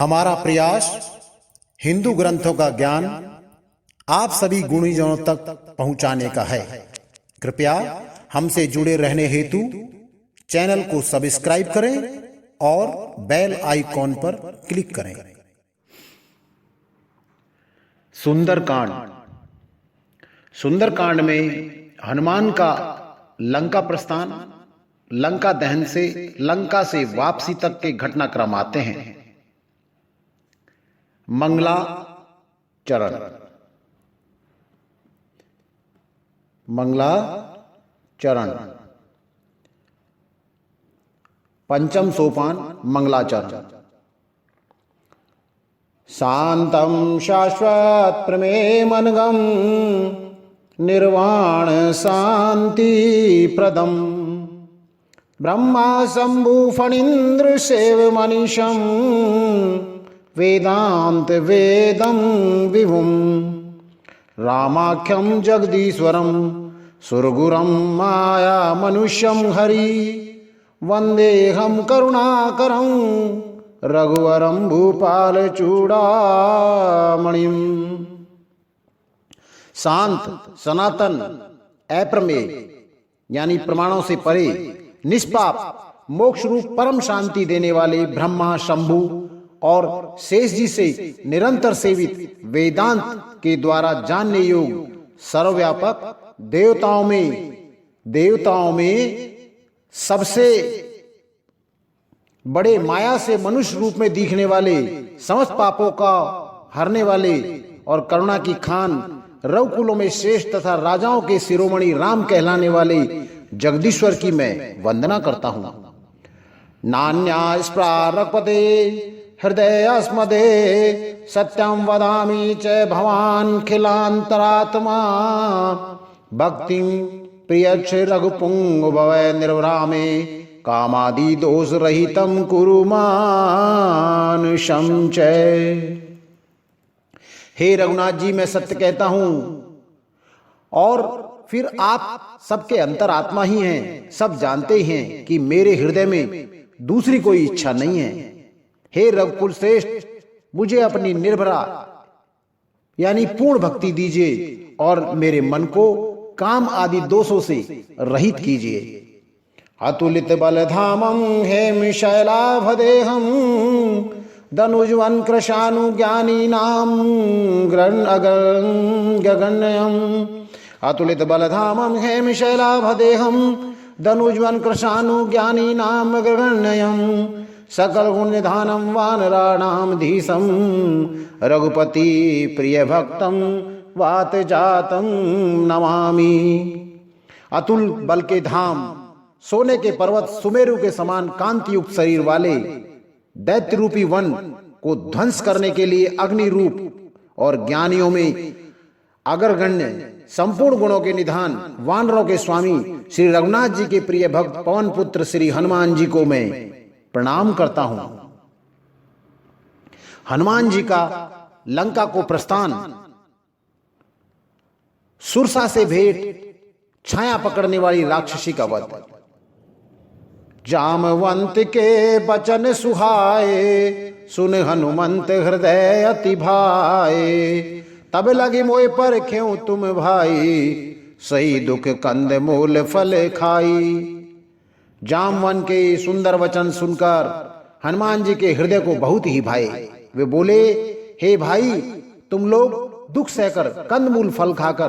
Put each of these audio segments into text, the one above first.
हमारा प्रयास हिंदू ग्रंथों का ज्ञान आप सभी गुणीजनों तक पहुंचाने का है। कृपया हमसे जुड़े रहने हेतु चैनल को सब्सक्राइब करें और बेल आइकॉन पर क्लिक करें। सुंदरकांड। सुंदरकांड में हनुमान का लंका प्रस्थान, लंका दहन से लंका से वापसी तक के घटनाक्रम आते हैं। मंगलाचरण। मंगलाचरण पंचम सोपान मंगलाचरण। शांतं शाश्वत प्रमेयमनघं निर्वाण शांति प्रदम ब्रह्मा शंभु फणींद्र सेव मनीषं वेदांत वेदं विभुं रामाख्यं जगदीश्वरं सुरगुरं माया मनुष्यं हरि वंदेहं करुणाकरं रघुवरं भूपाल चूड़ामणिं। शांत, सनातन, अप्रमेय यानी प्रमाणों से परे, निष्पाप, मोक्ष रूप परम शांति देने वाले ब्रह्मा, शंभु और शेष जी से निरंतर सेवित, वेदांत के द्वारा जानने योग्य, सर्वव्यापक, देवताओं में सबसे बड़े, माया से मनुष्य रूप में दिखने वाले, समस्त पापों का हरने वाले और करुणा की खान, रघुकुलों में श्रेष्ठ तथा राजाओं के शिरोमणि राम कहलाने वाले जगदीश्वर की मैं वंदना करता हूं। नान्या स्प्रारपते हृदयस्मदे सत्यं वदामि च भवान् खिलान्तरात्मा भक्तिं प्रियच्छ रघुपुंग भवै निर्वरामे कामादि दोष रहितं कुरु मानुषं च। हे रघुनाथ जी, मैं सत्य कहता हूं और फिर आप सबके अंतरात्मा ही हैं। सब जानते ही हैं कि मेरे हृदय में दूसरी कोई इच्छा नहीं है। हे रघुकुल श्रेष्ठ, मुझे अपनी निर्भरा यानी पूर्ण भक्ति दीजिए और मेरे मन को काम आदि दोषों से रहित कीजिए। अतुलित बलधामं हेमशैलाभदेहं धनुज्वन कृशानुज्ञानीनां गगनयम्। अतुलित बलधामं हेमशैलाभदेहं धनुज्वन कृशानुज्ञानीनां गगनयम् सकल गुण निधानं वानराणां धीशं रघुपति प्रिय भक्तं वात जातं नमामि। अतुल बल के धाम, सोने के पर्वत सुमेरु के समान कांति युक्त शरीर वाले दैत्य रूपी वन को ध्वंस करने के लिए अग्नि रूप और ज्ञानियों में अग्रगण्य, संपूर्ण गुणों के निधान, वानरों के स्वामी श्री रघुनाथ जी के प्रिय भक्त पवन पुत्र श्री हनुमान जी को मैं प्रणाम करता हूं। हनुमान जी का लंका को प्रस्थान, सुरसा से भेंट, छाया पकड़ने वाली राक्षसी का वध। जामवंत के बचन सुहाए सुन हनुमंत हृदय अति भाए तब लगी मोय पर क्यों तुम भाई सही दुख कंद मूल फल खाई। जामवन के सुंदर वचन सुनकर हनुमान जी के हृदय को बहुत ही भाए। वे बोले, हे भाई, तुम लोग दुख सहकर, कंदमूल फल खाकर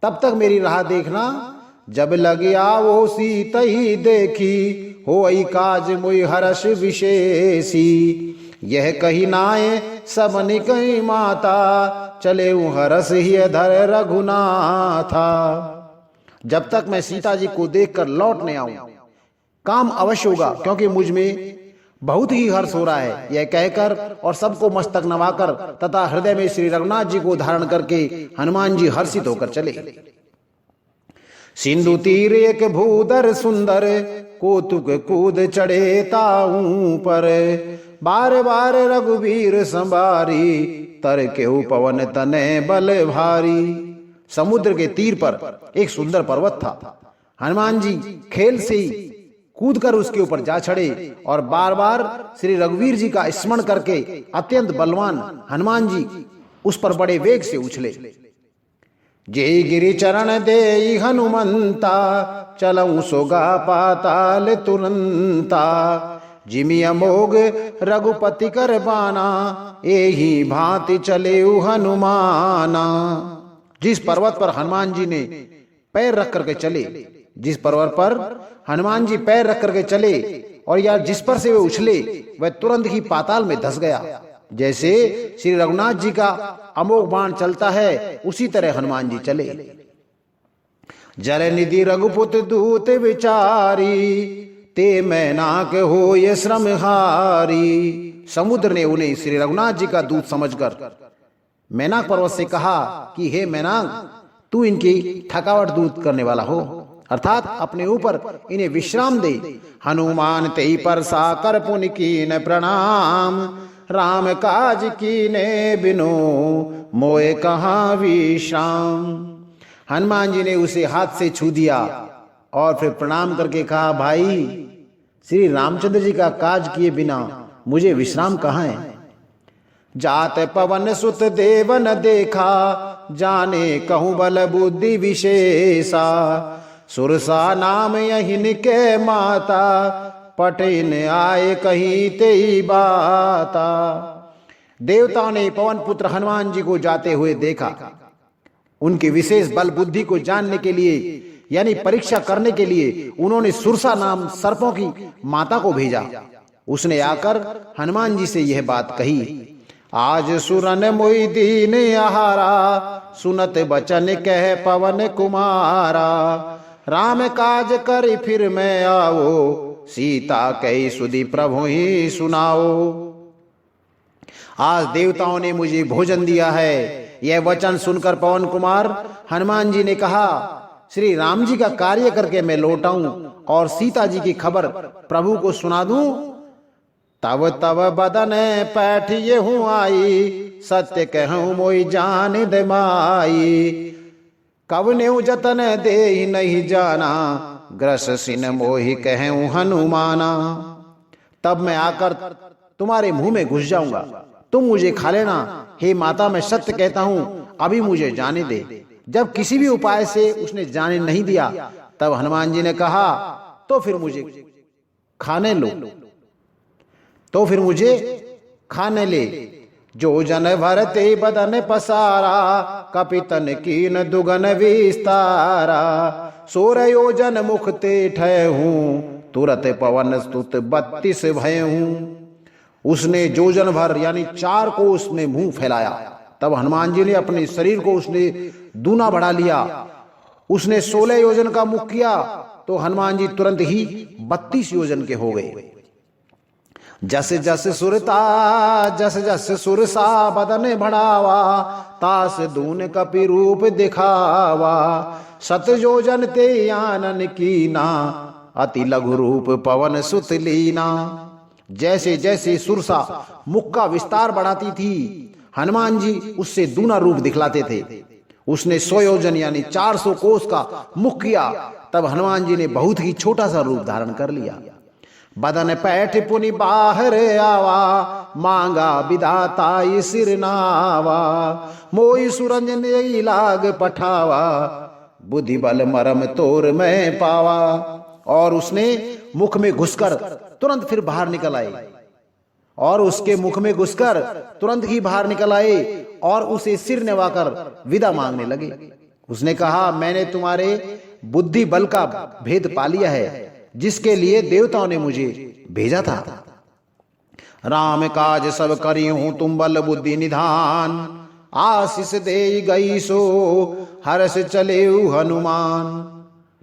तब तक मेरी राह देखना, जब लगे आवो सीत ही देखी होई काज मुई हर्ष विशेषी। यह कही नाए सबनि कही माता चले हरस ही धर रघुनाथा। जब तक मैं सीता जी को देखकर लौट नहीं आऊं, काम अवश्य होगा, क्योंकि मुझ में बहुत ही हर्ष हो रहा है। यह कहकर और सबको मस्तक नवाकर तथा हृदय में श्री रघुनाथ जी को धारण करके हनुमान जी हर्षित होकर चले। सिंधु तीर एक भूधर सुंदर कौतुक कूद चढ़े ताऊ पर बार बार रघुवीर संभारी तर केहू पवन तने बल भारी। समुद्र के तीर पर एक सुंदर पर्वत था। हनुमान जी खेल से ही कूदकर उसके ऊपर जा चढ़े और बार बार श्री रघुवीर जी का स्मरण करके अत्यंत बलवान हनुमान जी उस पर बड़े वेग से उछले। जय गिरि चरण दे हनुमंता, चलऊं सोगा पाताल तुरंता। जिमि अमोघ रघुपति कर बाना, एही भांति चले हनुमाना। जिस पर्वत पर हनुमान जी ने पैर रख करके चले, जिस पर्वत पर हनुमान जी पैर रख करके चले और यार जिस पर से वे उछले वह तुरंत ही पाताल में धस गया। जैसे श्री रघुनाथ जी का अमोघ बाण चलता है उसी तरह हनुमान जी चले। जल निधि रघुपुत दूत विचारी, ते मैनाक हो ये श्रमहारी। समुद्र ने उन्हें श्री रघुनाथ जी का दूत समझकर मैनाक पर्वत से कहा कि हे मैनाक, तू इनकी थकावट दूर करने वाला हो, अर्थात अपने ऊपर इन्हें विश्राम दे। हनुमान तेई पर साकर पुनि कीन प्रणाम, राम काज कीने बिनु मोए कहाँ विश्राम। हनुमान जी ने उसे हाथ से छू दिया और फिर प्रणाम करके कहा, भाई श्री रामचंद्र जी का काज किए बिना मुझे विश्राम कहाँ है। जात पवन सुत देवन देखा, जाने कहूँ बल बुद्धि विशेषा। सुरसा नाम यहिन के माता, पटेन आए कहीं तेई बाता। देवताओं ने पवन पुत्र हनुमान जी को जाते हुए देखा। उनके विशेष बल बुद्धि को जानने के लिए यानी परीक्षा करने के लिए उन्होंने सुरसा नाम सर्पों की माता को भेजा। उसने आकर हनुमान जी से यह बात कही, आज सुरन मोई दीन आहारा, सुनत बचन कह पवन कुमारा। राम काज कर फिर मैं आओ, सीता कही सुधि प्रभु ही सुनाओ। आज देवताओं ने मुझे भोजन दिया है। यह वचन सुनकर पवन कुमार हनुमान जी ने कहा, श्री राम जी का कार्य करके मैं लौटाऊं और सीता जी की खबर प्रभु को सुना दूं। तब तब बदन पैठिए हूँ आई, सत्य कहूँ मोई जान दे माई। कब नेऊ जतन दे नहीं जाना, ग्रस सिन मोहि कहूँ हनुमाना। तब मैं आकर तुम्हारे मुंह में घुस जाऊंगा, तुम मुझे खा लेना। हे माता, मैं सत्य कहता हूँ, अभी मुझे जाने दे। जब किसी भी उपाय से उसने जाने नहीं दिया, तब हनुमान जी ने कहा, तो फिर मुझे खाने लो, तो फिर मुझे खाने ले। जो जन भरते बदन पसारा, कपितन कीन दुगन विस्तारा। सोर योजन मुख ते ठहूं, तुरत पवन स्तुत 32 भयहूं। उसने जोजन भर यानी 4 कोस में मुंह फैलाया। तब हनुमान जी ने अपने शरीर को उसने दूना बढ़ा लिया। उसने 16 योजन का मुख किया तो हनुमान जी तुरंत ही 32 योजन के हो गए। जस जस सुरता जस जस सुरसा बदन बढ़ावा, तास दून कपि रूप दिखावा। सत योजन ते आनन कीना, अति लघु रूप पवन सुत लीना। जैसे जैसे सुरसा मुख का विस्तार बढ़ाती थी, हनुमान जी उससे दूना रूप दिखलाते थे। उसने 100 योजन यानी 400 कोस का मुख किया, तब हनुमान जी ने बहुत ही छोटा सा रूप धारण कर लिया। बदन पैठ पुनि बाहर आवा, मांगा विधाता सिर नावा। मोई सुरंजन लाग पठावा, बुद्धि बल मरम तोर में पावा। और उसने मुख में घुसकर तुरंत फिर बाहर निकल आए, और उसके मुख में घुसकर तुरंत ही बाहर निकल आए और उसे सिर नवाकर विदा मांगने लगे। उसने कहा, मैंने तुम्हारे बुद्धि बल का भेद पा लिया है, जिसके लिए देवताओं ने मुझे भेजा था। राम काज सब करी हूं, तुम बल बुद्धि निधान। आशीष दे गई सो हर्ष चले हनुमान।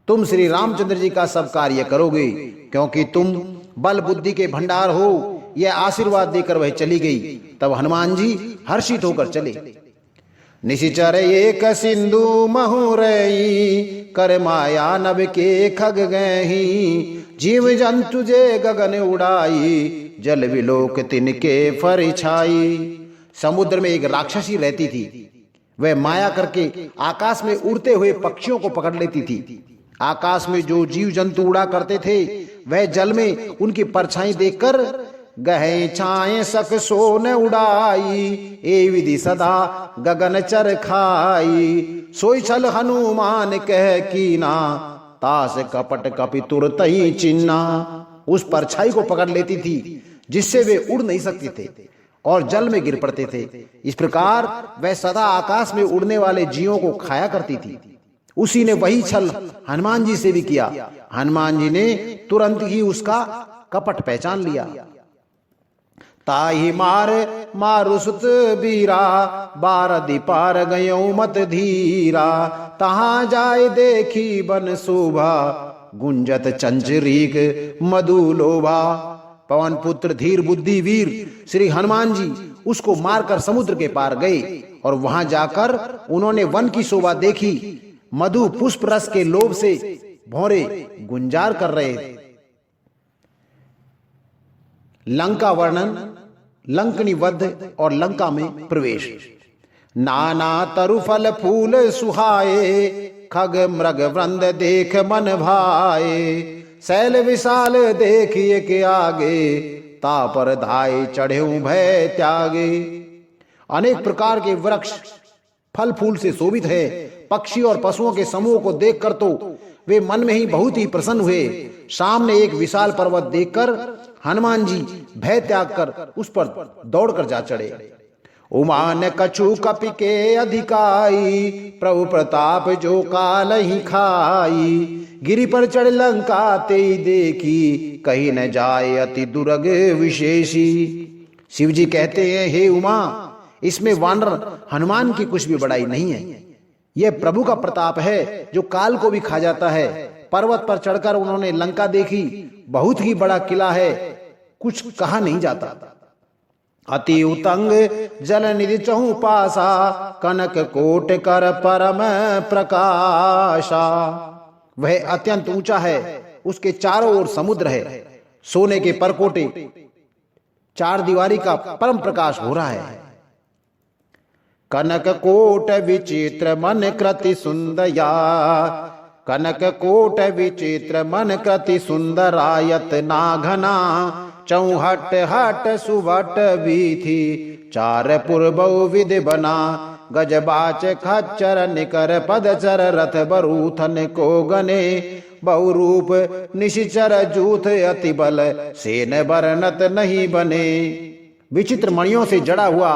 तुम श्री रामचंद्र जी का सब कार्य करोगे, क्योंकि तुम बल बुद्धि के भंडार हो। यह आशीर्वाद देकर वह चली गई। तब हनुमान जी हर्षित होकर चले। निशिचर एक सिंधु महु रही, कर माया नभ के खग गही। जीव जंतु जे गगन उड़ाई, जल विलोक तिनके फर छाई। समुद्र में एक राक्षसी रहती थी। वह माया करके आकाश में उड़ते हुए पक्षियों को पकड़ लेती थी। आकाश में जो जीव जंतु उड़ा करते थे वह जल में उनकी परछाई देखकर गहे छाए सक सोन उड़ाई, ए विधि सदा गगन चर खाई। सोई छल हनुमान कह कीना, तास कपट कपि तुरतई चिन्ना। उस परछाई को पकड़ लेती थी जिससे वे उड़ नहीं सकते थे और जल में गिर पड़ते थे। इस प्रकार वह सदा आकाश में उड़ने वाले जीवों को खाया करती थी। उसी ने वही छल हनुमान जी से भी किया। हनुमान जी ने तुरंत ही उसका कपट पहचान लिया। ताहि मार मारुसुत बीरा, बारदी पार गयो मत धीरा। तहां जाय देखी बन शोभा, गुंजत चंचरीक मधुलोभा। पवन पुत्र धीर बुद्धि वीर श्री हनुमान जी उसको मारकर समुद्र के पार गए और वहां जाकर उन्होंने वन की शोभा देखी। मधु पुष्प रस के लोभ से भौरे गुंजार कर रहे थे। लंका वर्णन, लंकनी वध और लंका में प्रवेश। नाना तरु फल फूल सुहाए, खग मृग वृंद देख मन भाए। शैल विशाल देखिए के आगे, तापर धाय चढ़े भय त्यागे। अनेक प्रकार के वृक्ष फल फूल से शोभित है। पक्षी और पशुओं के समूह को देखकर तो वे मन में ही बहुत ही प्रसन्न हुए। सामने एक विशाल पर्वत देखकर हनुमान जी भय त्याग कर उस पर दौड़कर जा चढ़े। उमान कछु कपि के अधिकाई, प्रभु प्रताप जो काल ही खाई। गिरि पर चढ़ लंका ते देखी, कहीं न जाए अति दुर्ग विशेषी। शिव जी कहते हैं, हे उमा, इसमें वानर हनुमान की कुछ भी बड़ाई नहीं है। यह प्रभु का प्रताप है जो काल को भी खा जाता है। पर्वत पर चढ़कर उन्होंने लंका देखी, बहुत ही बड़ा किला है, कुछ कहा नहीं जाता। अति उतंग जल निधि चहु पासा, कनक कोट कर परम प्रकाशा। वह अत्यंत ऊंचा है, उसके चारों ओर समुद्र है। सोने के परकोटे, चार दीवारी का परम प्रकाश हो रहा है। कनक कोट विचित्र मन कृति सुंदया, कनक कोट विचित्र मन कृति सुंदरायत नाघना। चौहट हट सुवट बीथी, चार पूर्व विधि बना। गजबाच खच्चर निकर पदचर, रथ बरूथन को गने। बहुरूप निशिचर जूथ अति बल, सेन बरनत नहीं बने। विचित्र मणियों से जड़ा हुआ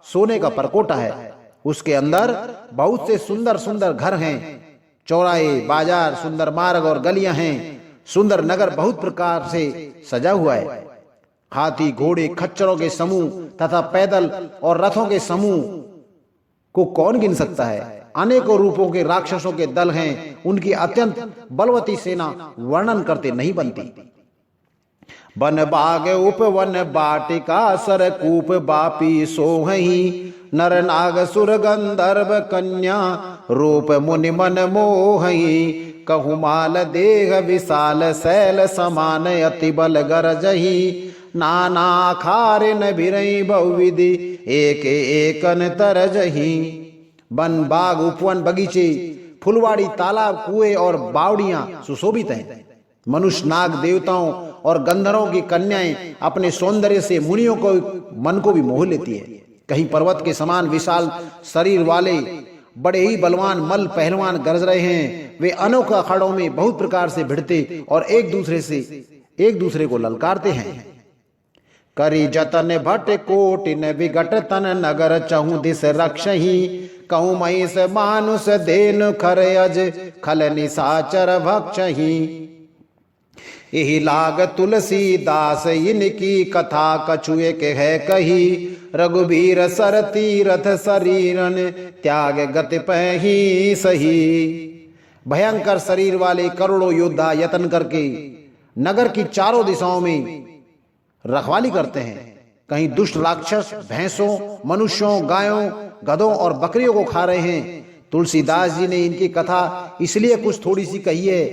सोने का परकोटा है। उसके अंदर बहुत से सुंदर सुंदर घर हैं, चौराहे, बाजार, सुंदर मार्ग और गलियां हैं। सुंदर नगर बहुत प्रकार से सजा हुआ है। हाथी, घोड़े, खच्चरों के समूह तथा पैदल और रथों के समूह को कौन गिन सकता है। अनेकों रूपों के राक्षसों के दल हैं। उनकी अत्यंत बलवती सेना वर्णन करते नहीं बनती। बन बाग उपवन बाटिका, सरकूप बापी सोहही। नर नाग सुर गंधर्व कन्या, रूप मुनि मन मोहही। कहुमाल देह विशाल, शैल समान अति बल गरजही। नाना खारे न बिरई बहुविधि, एक एकन तरजही। वन, बाग, उपवन, बगीचे, फुलवाड़ी, तालाब, कुएं और बावड़ियां सुशोभित हैं। मनुष्य, नाग, देवताओं और गंधर्वों की कन्याएं अपने सौंदर्य से मुनियों को मन को भी मोह लेती है। कहीं पर्वत के समान विशाल शरीर वाले बड़े ही बलवान मल पहलवान गरज रहे हैं। वे अनोखा अखाड़ों में बहुत प्रकार से भिड़ते और एक दूसरे को ललकारते हैं। करी जतन भट कोटिन विगट तन, नगर चहु दिस रक्षही। कहूँ महिष मानुष देन खर अज, खल निशाचर भक्षही। यही लाग तुलसीदास इनकी कथा, कछु एक है कही। रघुबीर सर तीरथ शरीरन, त्याग गति पही सही। भयंकर शरीर वाले करोड़ों योद्धा यत्न करके नगर की चारों दिशाओं में रखवाली करते हैं। कहीं दुष्ट राक्षस भैंसों, मनुष्यों, गायों, गधों और बकरियों को खा रहे हैं। तुलसीदास जी ने इनकी कथा इसलिए कुछ थोड़ी सी कही है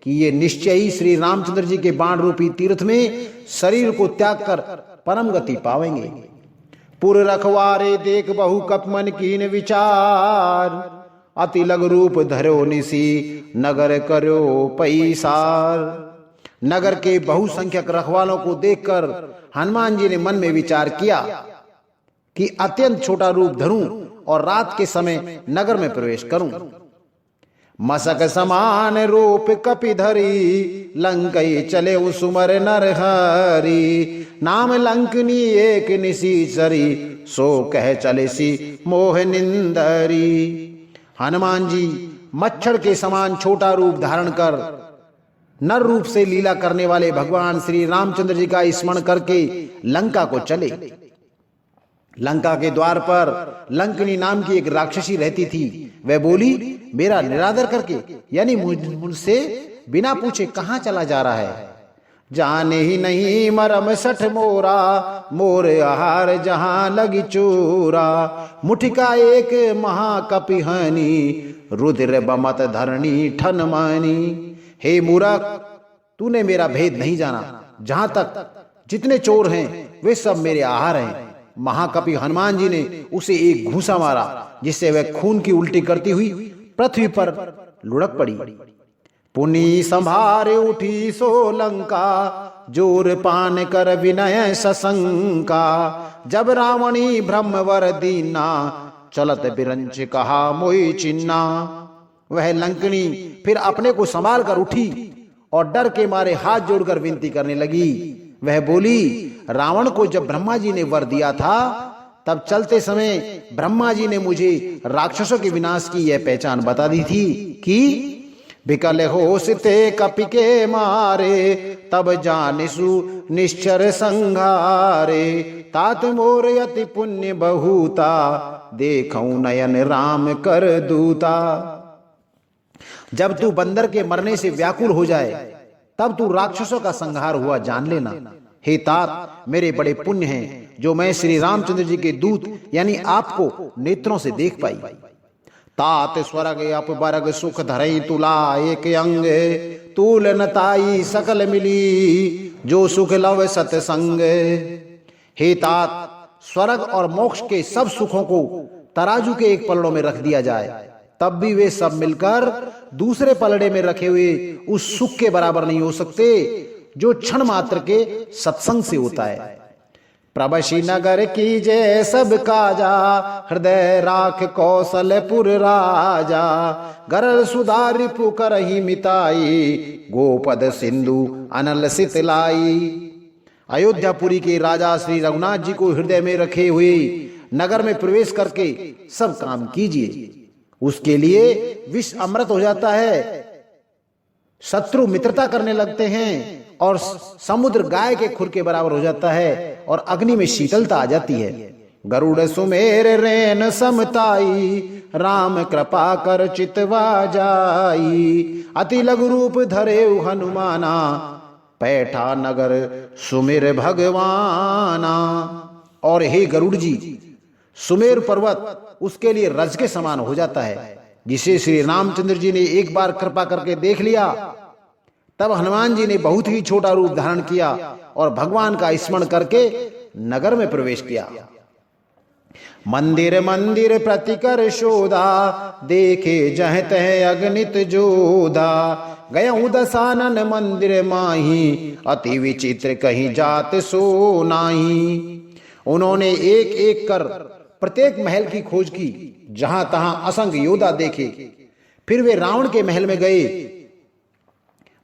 कि ये निश्चय ही श्री रामचंद्र जी के बाण रूपी तीर्थ में शरीर को त्याग कर परम गति पावेंगे। पुर रखवारे देख बहु कपमन कीन विचार, अति लघु रूप धरो निसी, नगर करो पैसार। नगर के बहुसंख्यक रखवालों को देखकर हनुमान जी ने मन में विचार किया कि अत्यंत छोटा रूप धरूं और रात के समय नगर में प्रवेश करूं। मसक समान रूप कपि धरी, लंकई चले सुमर नर हरि। नाम लंकनी एक निशीचरी, सो कह चले सी मोह निंदरी। हनुमान जी मच्छर के समान छोटा रूप धारण कर नर रूप से लीला करने वाले भगवान श्री रामचंद्र जी का स्मरण करके लंका को चले। लंका के द्वार पर लंकनी नाम की एक राक्षसी रहती थी। वह बोली, मेरा निरादर करके यानी मुझसे बिना पूछे कहां चला जा रहा है। जाने ही नहीं मरम सठ मोरा, मोर आहार जहां लगी चोरा। मुठिका एक महाकपिहनी, रुद्र बमत धरणी ठन मानी। हे मूर्ख, तूने मेरा भेद नहीं जाना। जहां तक जितने चोर हैं वे सब मेरे आहार हैं। महाकपि हनुमान जी ने उसे एक घूंसा मारा, जिससे वह खून की उल्टी करती हुई पृथ्वी पर लुढ़क पड़ी। पुनि संभारे उठी सो लंका, जोर पान कर विनय सशंका। जब रावणी ब्रह्मवर दीना, चलत बिरंच कहा मोहि चिन्ना। वह लंकनी फिर अपने को संभाल कर उठी और डर के मारे हाथ जोड़कर विनती करने लगी। वह बोली, रावण को जब ब्रह्मा जी ने वर दिया था, तब चलते समय ब्रह्मा जी ने मुझे राक्षसों के विनाश की यह पहचान बता दी थी कि विकल होश ते कपि के मारे, तब जानिसु निश्चर संघारे। तात मोर अति पुण्य बहुता, देखऊं नयन राम कर दूता। जब तू बंदर के मरने से व्याकुल हो जाए, तब तू राक्षसों का संहार हुआ जान लेना। हे तात, मेरे बड़े पुण्य हैं जो मैं श्री रामचंद्र जी के दूत यानी आपको नेत्रों से देख पाई। तात स्वर्ग अप बरग सुख धरई तुला, एक अंग तूल नताई सकल मिली, जो सुख लव सतसंग। हे तात, स्वर्ग और मोक्ष के सब सुखों को तराजू के एक पलड़ों में रख दिया जाए, तब भी वे सब मिलकर दूसरे पलड़े में रखे हुए उस सुख के बराबर नहीं हो सकते जो क्षण मात्र के सत्संग से होता है। प्रबशी नगर की जय सब काजा, हृदय राख कौशलपुर राजा। गरल सुधारि पुकर ही मिताई, गोपद सिंधु अनल सितलाई। अयोध्यापुरी के राजा श्री रघुनाथ जी को हृदय में रखे हुए नगर में प्रवेश करके सब काम कीजिए। उसके लिए विष अमृत हो जाता है, शत्रु मित्रता करने लगते हैं, और समुद्र गाय के खुर के बराबर हो जाता है, और अग्नि में शीतलता आ जाती है। गरुड़ सुमेर रेन समताई, राम कृपा कर चितवा जाई। अति लघु रूप धरे हनुमाना, पैठा नगर सुमेर भगवाना। और हे गरुड़ जी, सुमेर पर्वत उसके लिए रज के समान हो जाता है। जिसे श्री रामचंद्र जी ने एक बार कृपा करके देख लिया, तब हनुमान जी ने बहुत ही छोटा रूप धारण किया और भगवान का स्मरण करके नगर में प्रवेश किया। मंदिर मंदिर प्रतिकर शोधा, देखे जह तह अगणित जोधा। गया दसानन मंदिर माही, अति विचित्र कहीं जात सो नाही। उन्होंने एक एक कर प्रत्येक महल की खोज की, जहां तहां असंख्य योद्धा देखे। फिर वे रावण के महल में गए।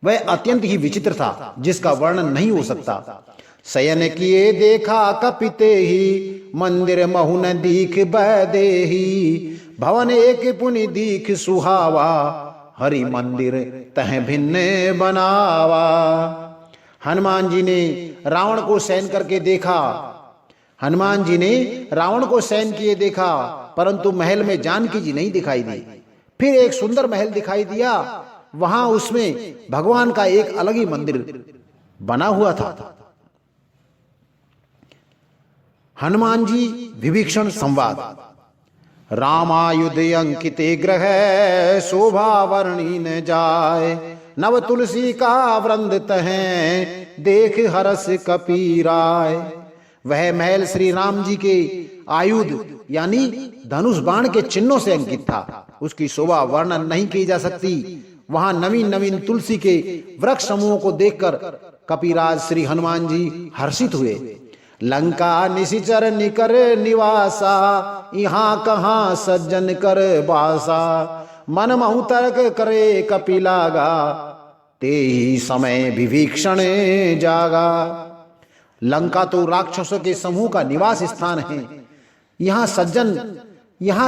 वह अत्यंत ही विचित्र था, जिसका वर्णन नहीं हो सकता। शयन किए देखा कपिते ही, मंदिर महुन दीख बैदेही। भवन एक पुनि दीख सुहावा, हरि मंदिर तह भिन्न बनावा। हनुमान जी ने रावण को शयन करके देखा। हनुमान जी ने रावण को शयन किए देखा, परंतु महल में जानकी जी नहीं दिखाई दी। फिर एक सुंदर महल दिखाई दिया, वहां उसमें भगवान का एक अलग ही मंदिर बना हुआ था। हनुमान जी विभीषण संवाद। रामायुध अंकिते ग्रह, शोभा वर्णी न जाय। नव तुलसी का वृंद तह, देख हरस कपीराय। वह महल श्री राम जी के आयुध यानी धनुष बाण के चिन्हों से अंकित था। उसकी शोभा वर्णन नहीं की जा सकती। वहां नवीन नवीन तुलसी के वृक्ष समूहों को देखकर कपिराज श्री हनुमान जी हर्षित हुए। लंका निशिचर निकर निवासा, यहाँ कहाँ सज्जन कर बासा, मन महु तर्क करे कपि लागा, ते ही समय विभीषण जागा। लंका तो राक्षसों के समूह का निवास स्थान है, यहाँ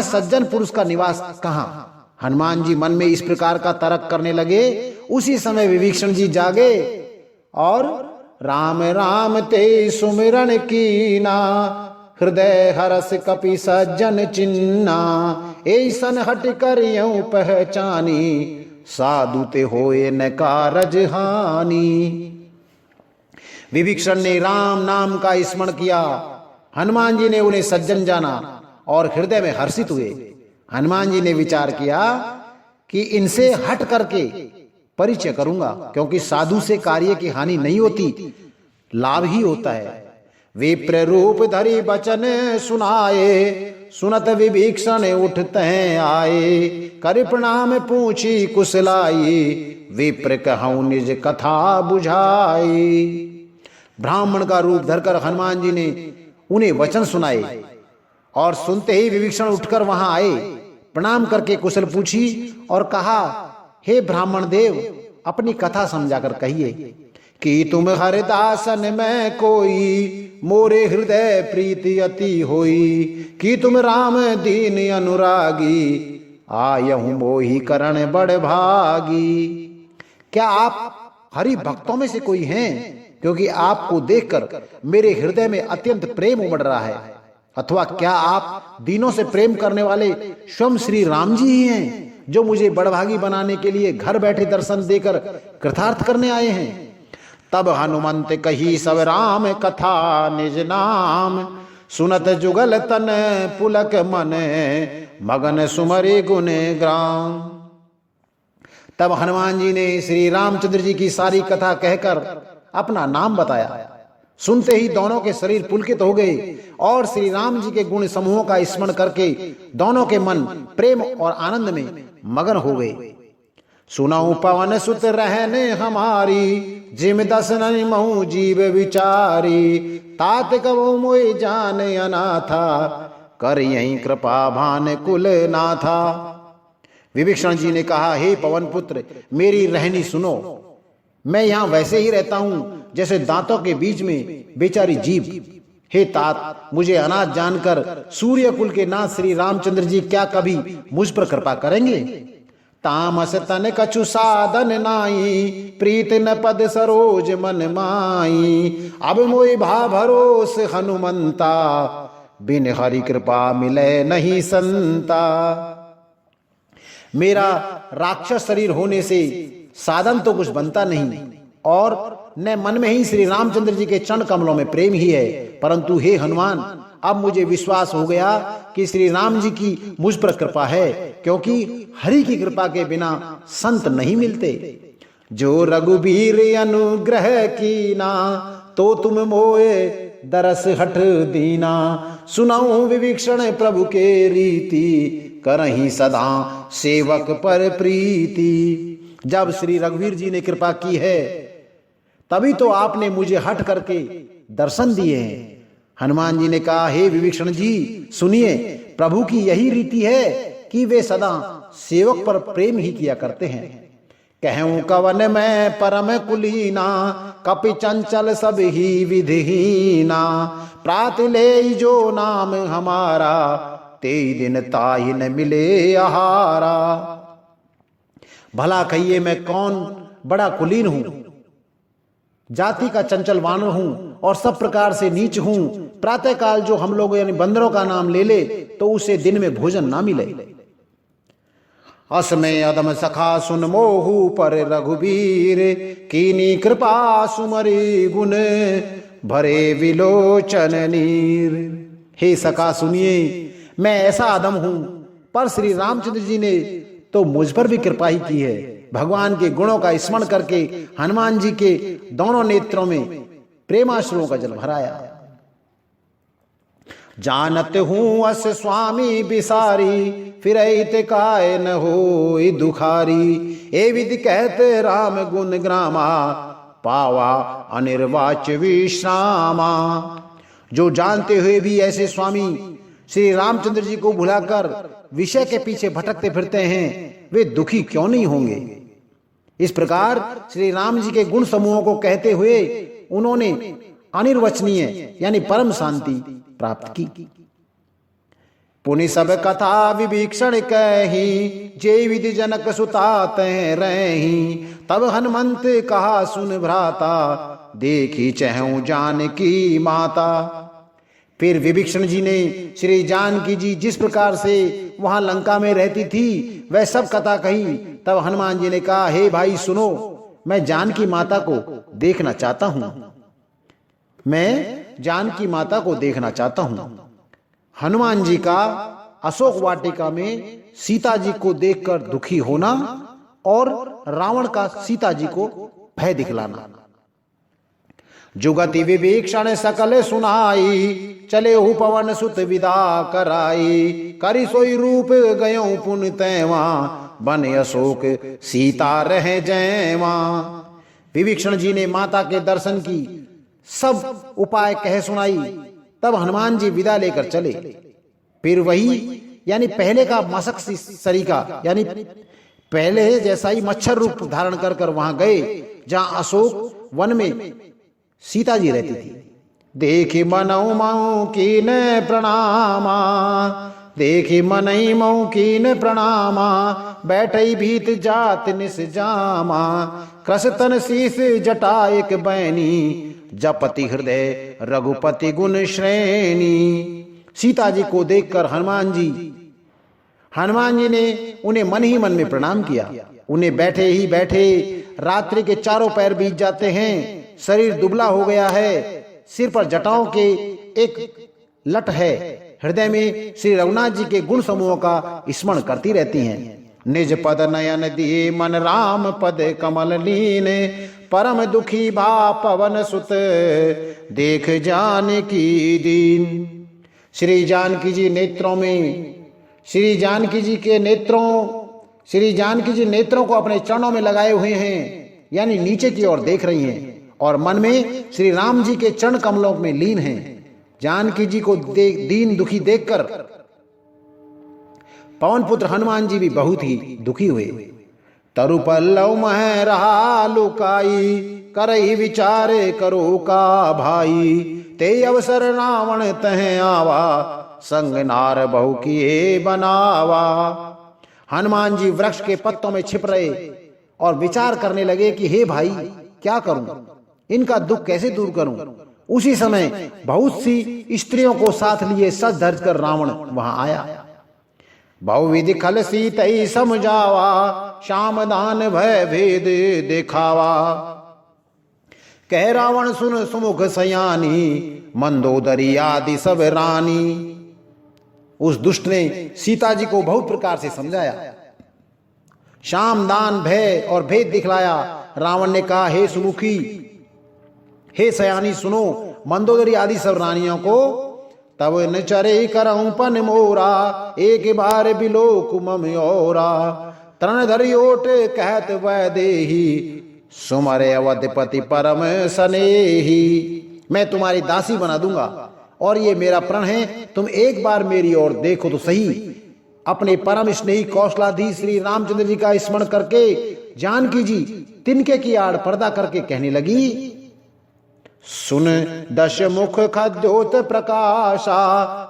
सज्जन पुरुष का निवास कहाँ। हनुमान जी मन में इस प्रकार का तर्क करने लगे। उसी समय विभीषण जी जागे और राम राम ते सुमिरन कीना, हृदय हरस कपि सज्जन चिन्ना, ऐसन हट कर यूं पहचानी, साधु ते होए न कारज हानि। विभीषण ने राम नाम का स्मरण किया। हनुमान जी ने उन्हें सज्जन जाना और हृदय में हर्षित हुए। हनुमान जी ने विचार किया कि इनसे हट करके परिचय करूंगा, क्योंकि साधु से कार्य की हानि नहीं होती, लाभ ही होता है। विप्र रूप धरि बचन सुनाए, सुनत विभीषण उठते आए, कर प्रणाम पूछी कुशलाई, विप्र कहूं निज कथा बुझाई। ब्राह्मण का रूप धरकर हनुमान जी ने उन्हें वचन सुनाए और सुनते ही विभीषण उठकर वहां आए, प्रणाम करके कुशल पूछी और कहा, हे ब्राह्मण देव, अपनी कथा समझाकर कहिए कि तुम हरिदासन में कोई, मोरे हृदय प्रीति अति होई, कि तुम राम दीन अनुरागी, आयहु मोहि करण बड़ भागी। क्या आप हरि भक्तों में से कोई हैं? क्योंकि आपको देखकर मेरे हृदय में अत्यंत प्रेम उमड़ रहा है। अथवा क्या आप दीनों से प्रेम करने वाले स्वयं श्री राम जी ही हैं, जो मुझे बड़भागी बनाने के लिए घर बैठे दर्शन देकर कृतार्थ करने आए हैं। तब हनुमंत कही सब राम कथा, निज नाम सुनत जुगल तन, पुलक मन मगन सुमरे गुण ग्राम। तब हनुमान जी ने श्री रामचंद्र जी की सारी कथा कहकर अपना नाम बताया। सुनते ही दोनों के शरीर पुलकित हो गए और श्री राम जी के गुण समूहों का स्मरण करके दोनों के मन प्रेम और आनंद में मगन हो गए। सुनाऊं पवन सुत रहने हमारी, जिम दस ननि महु जीव विचारी, तात कबो मोय जान अनाथा, कर यहीं कृपा भान कुल नाथा। विभीषण जी ने कहा, हे पवन पुत्र, मेरी रहनी सुनो। मैं यहाँ वैसे ही रहता हूँ जैसे दांतों के बीच में बेचारी जीव। हे तात, मुझे अनाथ जानकर सूर्य कुल के नाथ श्री रामचंद्र जी क्या कभी मुझ पर कृपा करेंगे? तामस तन कछु साधन नाई, प्रीत न पद सरोज मन माई, अब मोहि भा भरोस हनुमंता, बिन हरि कृपा मिले नहीं संता। मेरा राक्षस शरीर होने से साधन तो कुछ बनता नहीं और न मन में ही श्री रामचंद्र जी के चरण कमलों में प्रेम ही है। परंतु हे हनुमान, अब मुझे विश्वास हो गया कि श्री राम जी की मुझ पर कृपा है, क्योंकि हरि की कृपा के बिना संत नहीं मिलते। जो रघुबीर अनुग्रह कीना, तो तुम मोए दरस हट दीना, सुनाऊं विभीषण प्रभु के रीति, करहीं सदा सेवक पर प्रीति। जब श्री रघुवीर जी ने कृपा की है तभी तो आपने मुझे हट करके दर्शन दिए हैं। हनुमान जी ने कहा, हे विभीषण जी सुनिए, प्रभु की यही रीति है कि वे सदा सेवक पर प्रेम ही किया करते हैं। कहूं कवन में परम कुलीना, कपि चंचल सब ही विधिहीना, प्रात ले जो नाम हमारा, ते दिन ताहि न मिले आहारा। भला कहिए मैं कौन बड़ा कुलीन हूं, जाति का चंचल वानर हूं और सब प्रकार से नीच हूं। प्रातः काल जो हम लोग यानी बंदरों का नाम ले ले तो उसे दिन में भोजन ना मिले। असमय अदम सखा सुन मोहु पर रघुबीर, कीनी कृपा सुमरी गुण भरे विलोचन नीर। हे सखा सुनिए, मैं ऐसा अदम हूं, पर श्री रामचंद्र जी ने तो मुझ पर भी कृपा ही की है। भगवान के गुणों का स्मरण करके हनुमान जी के दोनों नेत्रों में प्रेमाश्रुओं का जल भराया। जानत हूँ अस स्वामी बिसारी, फिरैत काय न होई दुखारी। ए विधि कहते राम गुण ग्रामा, पावा अनिर्वाच्य विश्रामा। जो जानते हुए भी ऐसे स्वामी श्री रामचंद्र जी को भुलाकर विषय के पीछे भटकते फिरते हैं, वे दुखी क्यों नहीं होंगे। इस प्रकार श्री राम जी के गुण समूहों को कहते हुए उन्होंने अनिर्वचनीय यानी परम शांति प्राप्त की। पुनि सब कथा विभीषण कही, जे विधि जनक सुता तह रही। तब हनुमंत कहा सुन भ्राता, देखी चहु जानकी माता। फिर विभीषण जी ने श्री जानकी जी जिस प्रकार से वहां लंका में रहती थी वह सब कथा कही। तब हनुमान जी ने कहा, हे भाई सुनो, मैं जानकी माता को देखना चाहता हूं, मैं जानकी माता को देखना चाहता हूं। हनुमान जी का अशोक वाटिका में सीता जी को देखकर दुखी होना और रावण का सीता जी को भय दिखलाना। जुगति विभीषण सकल सुनाई, चले हु पवन सुत विदा कराई। करि सोई रूप गयो पुन तैवा, बन अशोक सीता रह जैवा। विभीषण जी ने माता के दर्शन की सब उपाय कह सुनाई। तब हनुमान जी विदा लेकर चले। फिर वही यानी पहले का मशक सरीका यानी पहले जैसा ही मच्छर रूप धारण कर कर वहां गए जहां अशोक वन में सीता जी रहती थी। देखी मनऊ मऊ कीन प्रणामा, देखी मनई मऊ कीन प्रणामा। बैठई भीत जात निस जामा, कृस तन शीस जटा एक बैनी। जपति हृदय रघुपति गुण श्रेणी। सीता जी को देखकर हनुमान जी ने उन्हें मन ही मन में प्रणाम किया। उन्हें बैठे ही बैठे रात्रि के चारों पैर बीत जाते हैं, शरीर दुबला हो गया है, सिर पर जटाओं के एक लट है, हृदय में श्री रघुनाथ जी के गुण समूहों का स्मरण करती रहती हैं। निज पद नयन दिए मन राम पद कमल लीन। परम दुखी भा पवन सुत, देख जानकी दीन। श्री जानकी जी नेत्रों को अपने चरणों में लगाए हुए हैं, यानी नीचे की ओर देख रही हैं और मन में श्री राम जी के चरण कमलों में लीन हैं। जानकी जी को दीन दुखी देखकर पवन पुत्र हनुमान जी भी बहुत ही दुखी हुए। तरु पल्लव मह रहा लुकाई, करई विचारे करो का भाई। ते अवसर रावण तह आवा, संग नार बहु किए बनावा। हनुमान जी वृक्ष के पत्तों में छिप रहे और विचार करने लगे कि हे भाई क्या करूं, इनका दुख कैसे दूर करूं। उसी समय बहुत सी स्त्रियों को साथ लिए सज धज कर रावण वहां आया। बहुविधि खल सीतई समझावा, श्याम दान भय भेद दिखावा। कह रावण सुन सुमुख सयानी, मंदोदरी आदि सब रानी। उस दुष्ट ने सीता जी को बहुत प्रकार से समझाया, श्याम दान भय और भेद दिखलाया। रावण ने कहा, हे सुमुखी, हे सयानी सुनो, मंदोदरी आदि सब रानियों को तब न चरे करऊं पन मोरा, एक बार बिलोक मम ओरा। तरण धरि ओट कहत वह देही, सुमरे अवधपति परम सनेही। मैं तुम्हारी दासी बना दूंगा और ये मेरा प्रण है, तुम एक बार मेरी ओर देखो तो सही। अपने परम स्नेही कौशलाधीश श्री रामचंद्र जी का स्मरण करके जानकी जी तिनके की आड़ पर्दा करके कहने लगी, सुन दश मुख खद्योत प्रकाशा,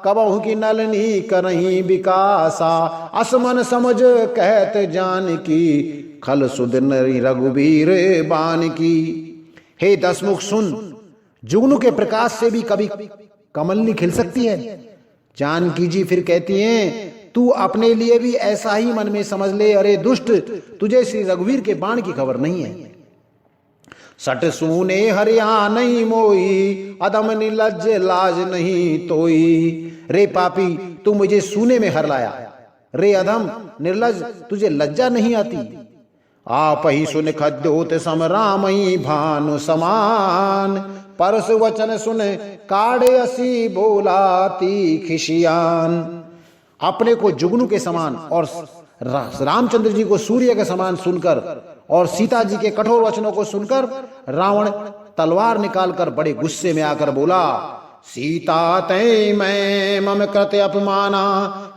कबहु की नलनी करही विकासा। असमन समझ कहत जानकी, खल सुध नरी रघुबीर बान की। हे दसमुख सुन, जुगनू के प्रकाश से भी कभी कमल नहीं खिल सकती है। जानकी जी फिर कहती हैं, तू अपने लिए भी ऐसा ही मन में समझ ले। अरे दुष्ट, तुझे श्री रघुवीर के बाण की खबर नहीं है। सट सूने हरिया नहीं मोई, अदम निर्लज लाज नहीं तोई। रे पापी, तू मुझे सूने में हर लाया। रे अधम निर्लज, तुझे लज्जा नहीं आती। आप ही सुन खद्योत सम रामई भानु समान। परस वचन सुन काढ़े असी बोलाती खिसियान। अपने को जुगनू के समान और रामचंद्र जी को सूर्य के समान सुनकर और सीता जी के कठोर वचनों को सुनकर रावण तलवार निकालकर बड़े गुस्से में आकर बोला, सीता तय मैं मम कृत अपमाना,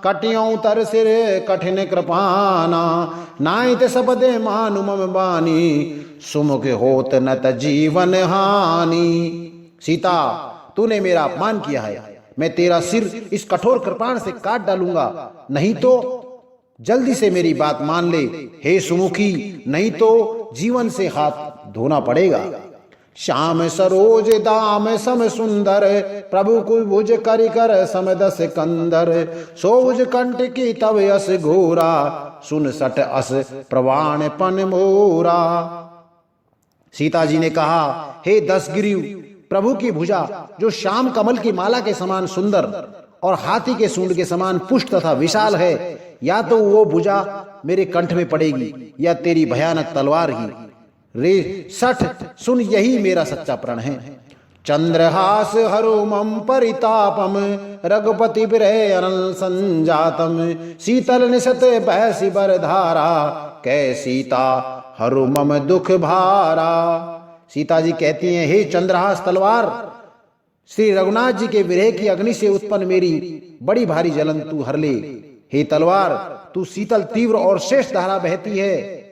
कटियों तर सिर कठिन कृपाना, नाइत सबदे मानु मम बानी, सुमुख होत नत जीवन हानि। सीता, तूने मेरा अपमान किया है, मैं तेरा सिर इस कठोर कृपाण से काट डालूंगा, नहीं तो जल्दी से मेरी बात मान ले हे सुमुखी, नहीं तो जीवन से हाथ धोना पड़ेगा। श्याम सरोज दाम सम सुंदर, प्रभु कुभुज करि कर सम दस कंदर, सोज कंठ की तव अस घोरा, सुन सट अस प्रवाण पन मोरा। सीता जी ने कहा, हे दस गिरिव, प्रभु की भुजा जो श्याम कमल की माला के समान सुंदर और हाथी के सूंड के समान पुष्ट तथा विशाल है, या तो वो भुजा मेरे कंठ में पड़ेगी या तेरी भयानक तलवार ही। रे सठ सुन, यही मेरा सच्चा प्रण है। चंद्रहास हरो मम परितापम, रघुपति विरह अनल संजातम, शीतल निशत बहसी बर धारा, कै सीता हरो मम दुख भारा। सीता जी कहती हैं, हे चंद्रहास तलवार, श्री रघुनाथ जी के विरह की अग्नि से उत्पन्न मेरी बड़ी भारी जलन तू हर ले। हे तलवार, तू शीतल तीव्र और शेष धारा बहती है।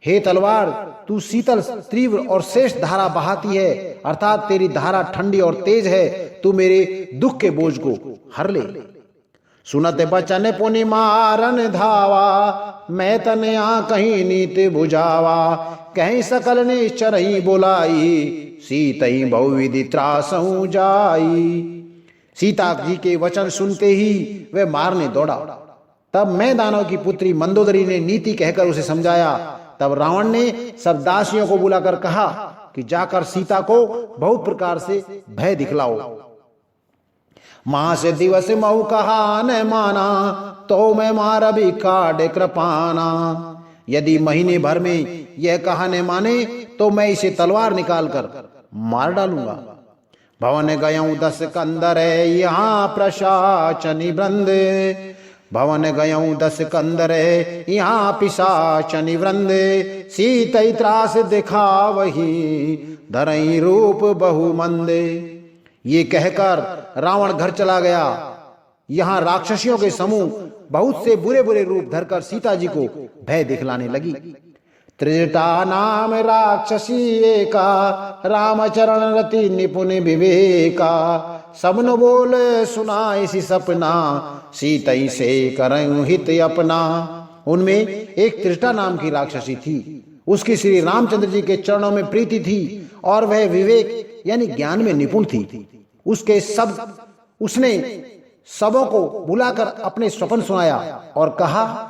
हे तलवार, तू शीतल तीव्र और शेष धारा बहाती है, अर्थात तेरी धारा ठंडी और तेज है, तू मेरे दुख के बोझ को हर ले। सुनत बचन पुनि मारन धावा, मैं तने आ कहीं नीत बुझावा, कहीं सकल निश्चर ही बुलाई, सीतई बहुविधि त्रासहु जाई। सीता जी के वचन सुनते ही वह मारने दौड़ा। तब मैं दानव की पुत्री मंदोदरी ने नीति कहकर उसे समझाया। तब रावण ने सब दासियों को बुलाकर कहा कि जाकर सीता को बहुत प्रकार से भय दिखलाओ। मास दिवस महु कहा न माना, तो मैं मार भी काढ़ कृपाना। यदि महीने भर में यह कहा न माने तो मैं इसे तलवार निकाल कर मार डालूंगा। भवन गयऊं 10 कंदर, यहाँ प्रशाचनि वृंद, भवन गयऊं 10 कंदर, यहाँ पिशाचनि वृंद, सीतई त्रास दिखावही, धरई रूप बहुमंद। ये कहकर रावण घर चला गया। यहाँ राक्षसियों के समूह बहुत से बुरे बुरे रूप धरकर सीता जी को भय दिखलाने लगी। त्रिजटा नाम राक्षसी एका, रामचरण रति निपुण विवेका, सबन बोल सुना इसी सपना, सीतई से करऊं हित अपना। उनमें एक त्रिजटा नाम की राक्षसी थी। उसकी श्री रामचंद्र जी के चरणों में प्रीति थी और वह विवेक यानी ज्ञान में निपुण थी। उसने सबों को बुलाकर अपने स्वप्न सुनाया और कहा,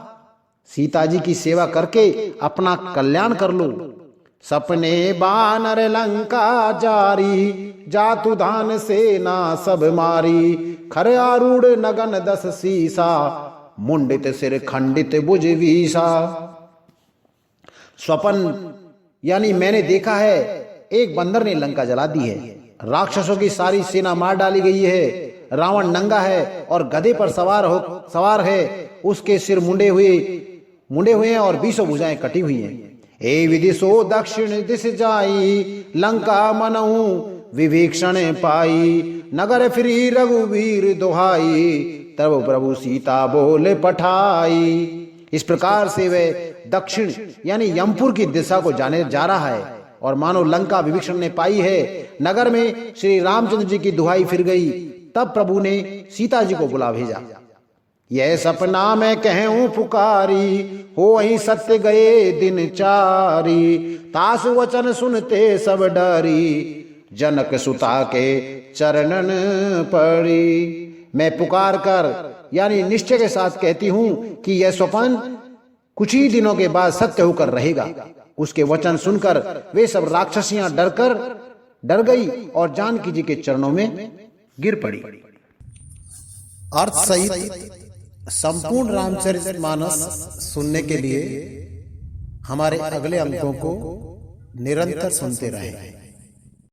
सीता जी की सेवा करके अपना कल्याण कर लो। सपने बानर लंका जारी, जातु धान सेना सब मारी, खर आरूढ़ नगन 10 सीसा, मुंडित सिर खंडित भुज वीसा। स्वप्न यानी मैंने देखा है, एक बंदर ने लंका जला दी है, राक्षसों की सारी सेना मार डाली गई है, रावण नंगा है और गधे पर सवार है, उसके सिर मुंडे हुए हैं और 20 भुजाएं कटी हुई हैं। ए विदिशो दक्षिण दिश जाई, लंका मनहु विभीषण पाई, नगर फिरी रघुवीर दोहाई, तब प्रभु सीता बोले पठाई। इस प्रकार से वह दक्षिण यानी यमपुर की दिशा को जाने जा रहा है और मानो लंका विभीषण ने पाई है। नगर में श्री रामचंद्र जी की दुहाई फिर गई। तब प्रभु ने सीता जी को बुला भेजा। यह सपना मैं कहूं पुकारी, हो वही सत्य गए दिन चारी, तास वचन सुनते सब डरी, जनक सुता के चरणन पड़ी। मैं पुकार कर यानी निश्चय के साथ कहती हूं कि यह स्वप्न कुछ ही दिनों के बाद सत्य होकर रहेगा। उसके वचन सुनकर वे सब राक्षसियां डर गई और जानकी जी के चरणों में गिर पड़ी। अर्थ सहित संपूर्ण रामचरितमानस सुनने के लिए हमारे अगले अंकों को निरंतर सुनते रहें।